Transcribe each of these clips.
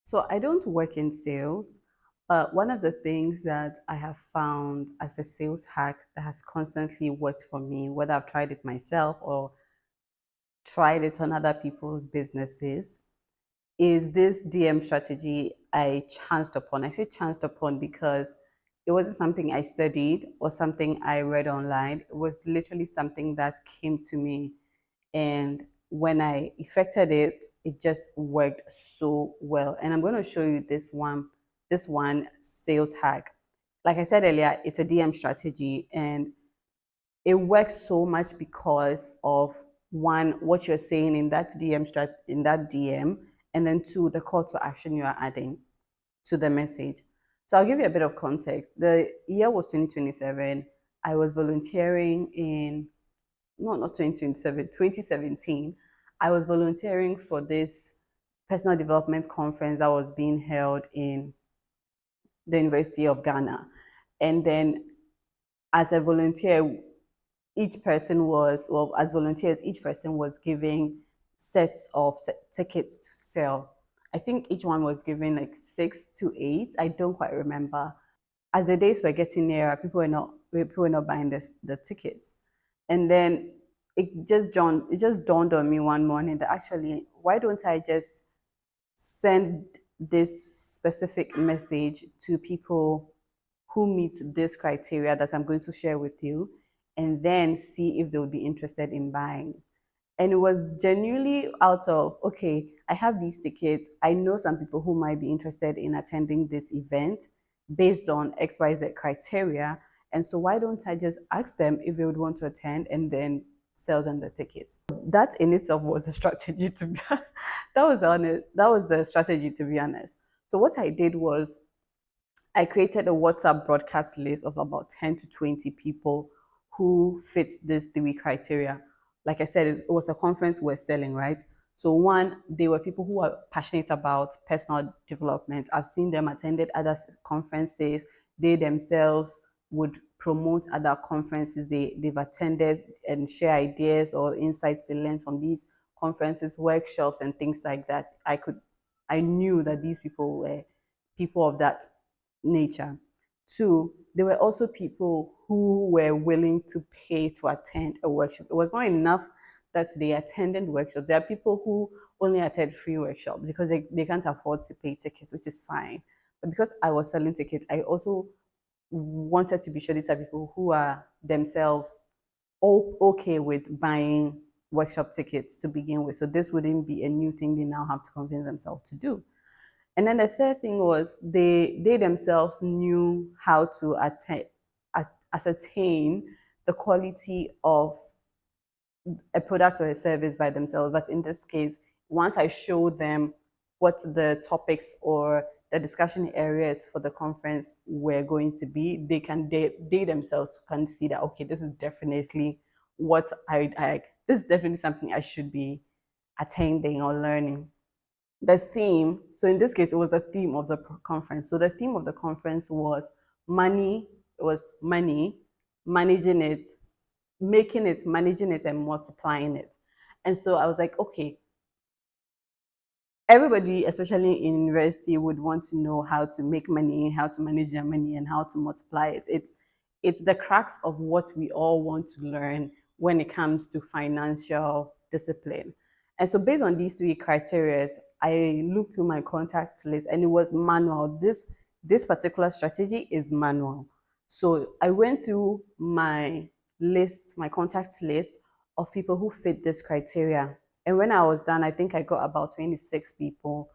So I don't work in sales, but one of the things that I have found as a sales hack that has constantly worked for me, whether I've tried it myself or tried it on other people's businesses, is this DM strategy I chanced upon. I say chanced upon because it wasn't something I studied or something I read online. It was literally something that came to me. And when I effected it, it just worked so well. And I'm going to show you this one sales hack. Like I said earlier, it's a DM strategy, and it works so much because of one, what you're saying in that in that DM, and then two, the call to action you are adding to the message. So I'll give you a bit of context. The year was 2027. I was volunteering in not 2027, 2017. I was volunteering for this personal development conference that was being held in the University of Ghana. And then as a volunteer, each person was, well, as volunteers, each person was giving sets of tickets to sell. I think each one was given like 6 to 8. I don't quite remember. As the days were getting nearer, people were not buying the tickets. And then it just dawned on me one morning that actually, why don't I just send this specific message to people who meet this criteria that I'm going to share with you, and then see if they'll be interested in buying. And it was genuinely out of, okay, I have these tickets. I know some people who might be interested in attending this event based on XYZ criteria. And so why don't I just ask them if they would want to attend and then sell them the tickets? That in itself was a strategy to be that was honest. That was the strategy, to be honest. So what I did was I created a WhatsApp broadcast list of about 10 to 20 people who fit these three criteria. Like I said, it was a conference we're selling, right? So one, they were people who are passionate about personal development. I've seen them attended other conferences. They themselves would promote other conferences they've attended and share ideas or insights they learned from these conferences, workshops, and things like that. I knew that these people were people of that nature. Two, there were also people who were willing to pay to attend a workshop. It was not enough that they attended workshops. There are people who only attend free workshops because they can't afford to pay tickets, which is fine. But because I was selling tickets, I also wanted to be sure these are people who are themselves okay with buying workshop tickets to begin with. So this wouldn't be a new thing they now have to convince themselves to do. And then the third thing was they themselves knew how to ascertain the quality of a product or a service by themselves. But in this case, once I showed them what the topics or the discussion areas for the conference were going to be, they themselves can see that, okay, this is definitely what I this is definitely something I should be attending or learning. The theme, so in this case, it was the theme of the conference. So the theme of the conference was money, it was money, managing it, making it, managing it, and multiplying it. And so I was like, okay, everybody, especially in university, would want to know how to make money, how to manage their money, and how to multiply it. It's the crux of what we all want to learn when it comes to financial discipline. And so, based on these three criteria, I looked through my contact list, and it was manual. This particular strategy is manual. So I went through my contact list of people who fit this criteria. And when I was done, I think I got about 26 people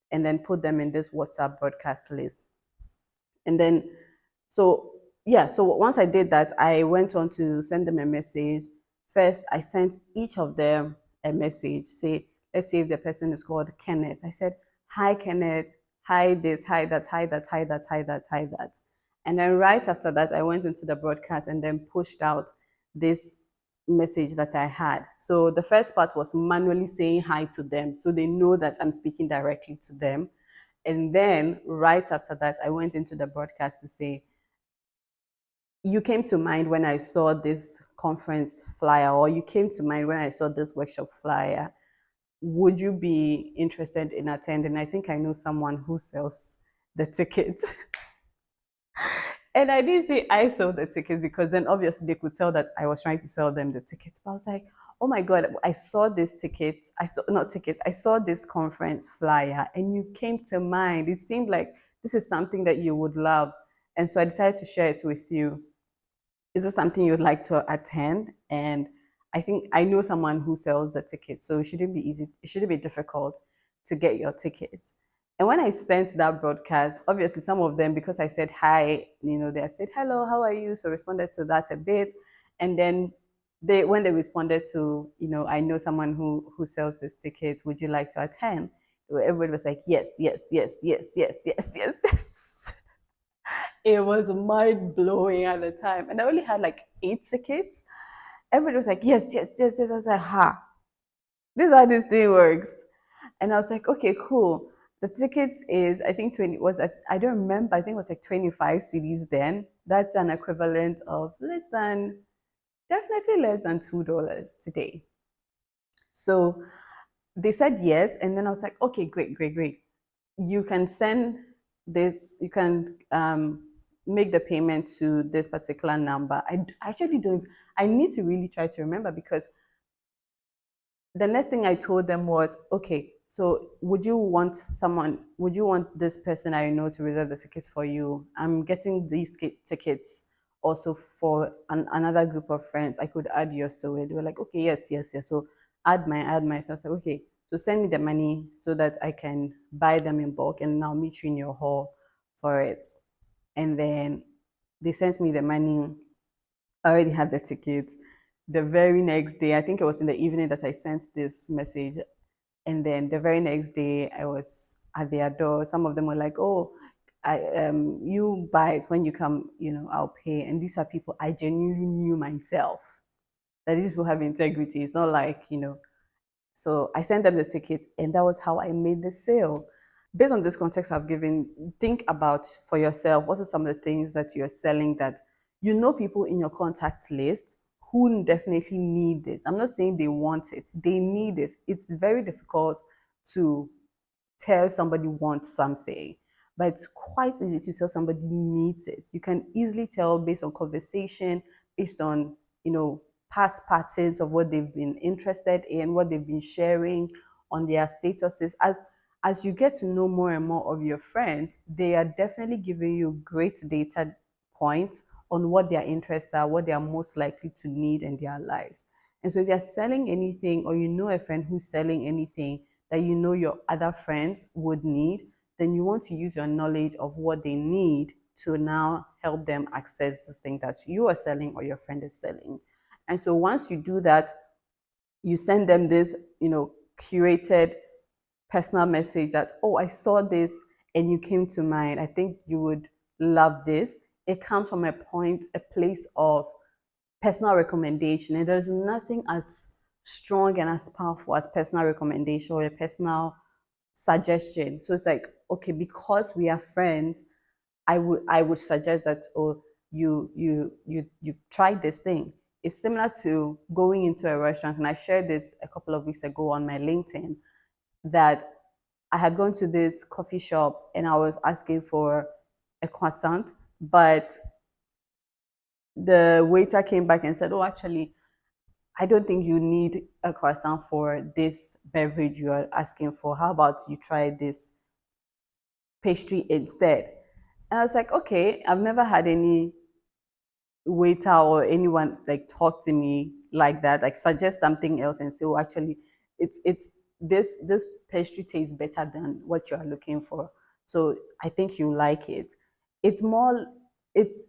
and then put them in this WhatsApp broadcast list. And then, so yeah, so once I did that, I went on to send them a message. First, I sent each of them a message. Say, let's say if the person is called Kenneth. I said, hi, Kenneth. Hi, this, hi, that, hi, that, hi, that, hi, that, hi, that. And then right after that, I went into the broadcast and then pushed out this message that I had. So the first part was manually saying hi to them so they know that I'm speaking directly to them. And then right after that, I went into the broadcast to say, you came to mind when I saw this conference flyer, or you came to mind when I saw this workshop flyer. would you be interested in attending? I think I know someone who sells the tickets. And I didn't say I sold the tickets because then obviously they could tell that I was trying to sell them the tickets. But I was like, oh my God, I saw this ticket. I saw, not tickets, I saw this conference flyer and you came to mind. It seemed like this is something that you would love. And so I decided to share it with you. Is this something you'd like to attend? And I think I know someone who sells the tickets, so it shouldn't be easy. It shouldn't be difficult to get your tickets. And when I sent that broadcast, obviously some of them, because I said hi, they said hello, how are you? So responded to that a bit, and then when they responded to, I know someone who sells this ticket. Would you like to attend? Everybody was like, yes, yes, yes, yes, yes, yes, yes, yes. It was mind blowing at the time. And I only had like 8 tickets. Everybody was like, yes, yes, yes, yes. I was like, ha, this is how this thing works. And I was like, okay, cool. The tickets is, I think 20 was, I don't remember, I think it was like 25 CDs then. That's an equivalent of definitely less than $2 today. So they said yes. And then I was like, okay, great, great, great. You can send this, you can make the payment to this particular number. I actually don't, I need to really try to remember because the next thing I told them was, okay, so would you want this person I know to reserve the tickets for you? I'm getting these tickets also for another group of friends. I could add yours to it. They were like, okay, yes, yes, yes. So add my. So I was like, okay, so send me the money so that I can buy them in bulk and I'll meet you in your hall for it. And then they sent me the money. I already had the tickets. The very next day, I think it was in the evening that I sent this message. And then the very next day, I was at their door. Some of them were like, "Oh, you buy it when you come. I'll pay." And these are people I genuinely knew myself. That these people have integrity. It's not like. So I sent them the tickets, and that was how I made the sale. Based on this context I've given, think about for yourself what are some of the things that you're selling that people in your contact list who definitely need this. I'm not saying they want it, they need it. It's very difficult to tell somebody wants something, but it's quite easy to tell somebody needs it. You can easily tell based on conversation, based on, past patterns of what they've been interested in, what they've been sharing on their statuses. As you get to know more and more of your friends, they are definitely giving you great data points on what their interests are, what they are most likely to need in their lives. And so if you're selling anything or you know a friend who's selling anything that your other friends would need, then you want to use your knowledge of what they need to now help them access this thing that you are selling or your friend is selling. And so once you do that, you send them this, curated personal message that, oh, I saw this and you came to mind. I think you would love this. It comes from a place of personal recommendation. And there's nothing as strong and as powerful as personal recommendation or a personal suggestion. So it's like, okay, because we are friends, I would suggest that, oh, you try this thing. It's similar to going into a restaurant, and I shared this a couple of weeks ago on my LinkedIn that I had gone to this coffee shop and I was asking for a croissant, but the waiter came back and said, "Oh, actually, I don't think you need a croissant for this beverage you are asking for. How about you try this pastry instead?" And I was like, okay, I've never had any waiter or anyone like talk to me like that, like suggest something else and say, oh, actually, it's this pastry tastes better than what you are looking for. So I think you like it. It's more, it's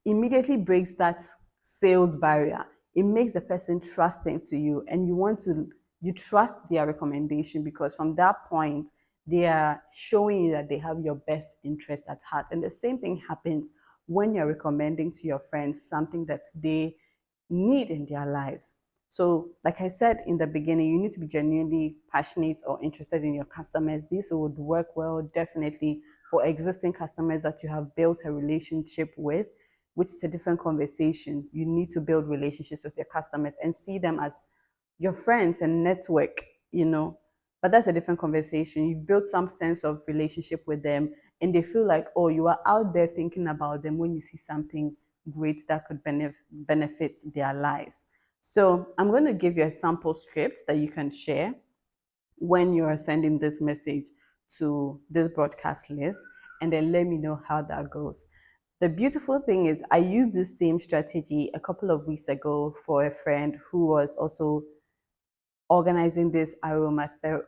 immediately breaks that sales barrier. It makes the person trusting to you, and you trust their recommendation because from that point they are showing you that they have your best interest at heart. And the same thing happens when you're recommending to your friends something that they need in their lives. So, like I said in the beginning, you need to be genuinely passionate or interested in your customers. This would work well, definitely, for existing customers that you have built a relationship with, which is a different conversation. You need to build relationships with your customers and see them as your friends and network. you know, but that's a different conversation. You've built some sense of relationship with them, and they feel like, oh, you are out there thinking about them when you see something great that could benefit their lives. So I'm going to give you a sample script that you can share when you are sending this message to this broadcast list, and then let me know how that goes. The beautiful thing is, I used this same strategy a couple of weeks ago for a friend who was also organizing this aromatherapy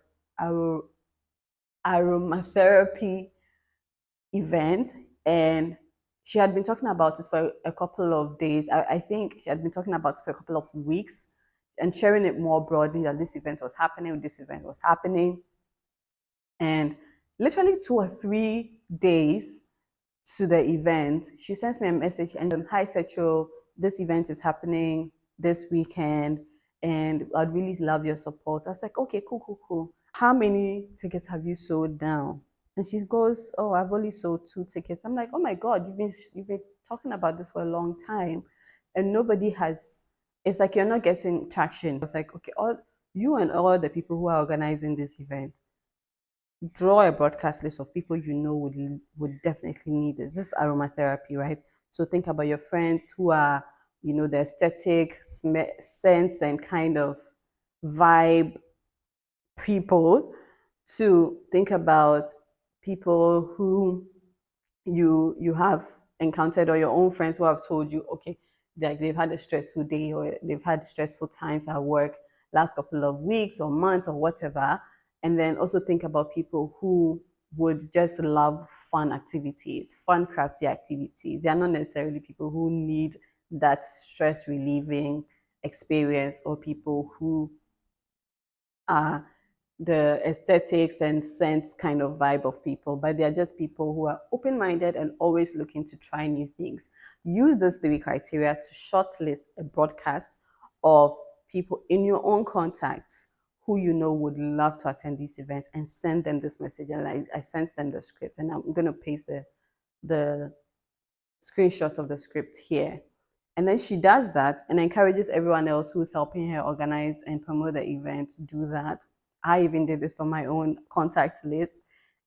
event. And she had been talking about it for a couple of days. I think she had been talking about it for a couple of weeks and sharing it more broadly that this event was happening, this event was happening. And literally 2 or 3 days to the event, she sends me a message and hi Setcho, this event is happening this weekend and I'd really love your support. I was like, okay, cool, cool, cool. How many tickets have you sold now? And she goes, oh, I've only sold 2 tickets. I'm like, oh my God, you've been talking about this for a long time and nobody has, it's like you're not getting traction. It's like, okay, all you and all the people who are organizing this event, draw a broadcast list of people you know would definitely need this. This is aromatherapy, right? So think about your friends who are, the aesthetic, sense, and kind of vibe people. To think about people who you have encountered, or your own friends who have told you, okay, like they've had a stressful day or they've had stressful times at work last couple of weeks or months or whatever. And then also think about people who would just love fun activities, fun craftsy activities. They are not necessarily people who need that stress relieving experience, or people who are the aesthetics and sense kind of vibe of people, but they're just people who are open minded and always looking to try new things. Use those 3 criteria to shortlist a broadcast of people in your own contacts who you know would love to attend these events, and send them this message. And I sent them the script, and I'm going to paste the screenshot of the script here. And then she does that and encourages everyone else who's helping her organize and promote the event to do that. I even did this for my own contact list.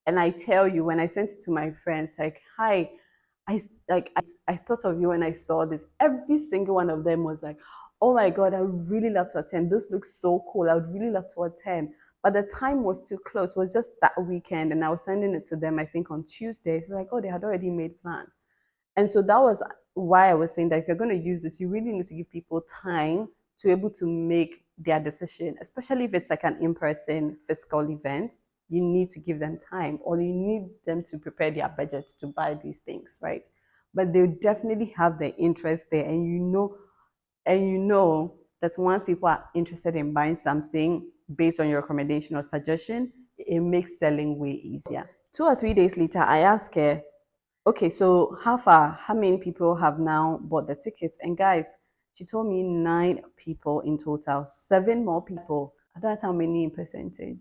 And I tell you, when I sent it to my friends, like, hi, I thought of you when I saw this. Every single one of them was like, oh my God, I would really love to attend. This looks so cool. I would really love to attend. But the time was too close. It was just that weekend. And I was sending it to them, I think on Tuesday. So like, oh, they had already made plans. And so that was why I was saying that if you're going to use this, you really need to give people time to be able to make their decision, especially if it's like an in-person physical event. You need to give them time, or you need them to prepare their budget to buy these things, right? But they definitely have the interest there, and you know that once people are interested in buying something based on your recommendation or suggestion, it makes selling way easier. 2 or 3 days later, I asked her, okay, so how far, how many people have now bought the tickets? And guys, she told me 9 people in total, 7 more people. That's how many in percentage?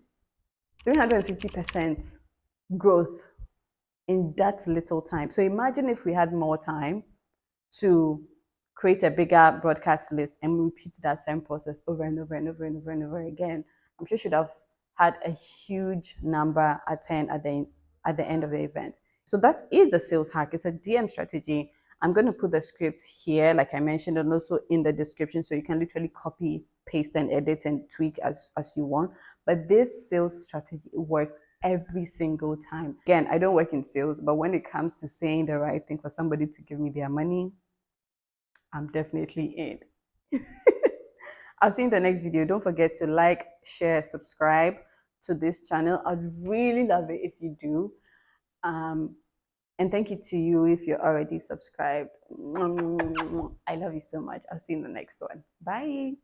350% growth in that little time. So imagine if we had more time to create a bigger broadcast list and repeat that same process over and over and over and over and over again. I'm sure should have had a huge number attend at the end of the event. So that is the sales hack. It's a DM strategy. I'm going to put the script here, like I mentioned, and also in the description, so you can literally copy, paste, and edit and tweak as you want. But this sales strategy works every single time. Again, I don't work in sales, but when it comes to saying the right thing for somebody to give me their money, I'm definitely in. I'll see you in the next video. Don't forget to like, share, subscribe to this channel. I'd really love it if you do. And thank you to you if you're already subscribed. I love you so much. I'll see you in the next one. Bye.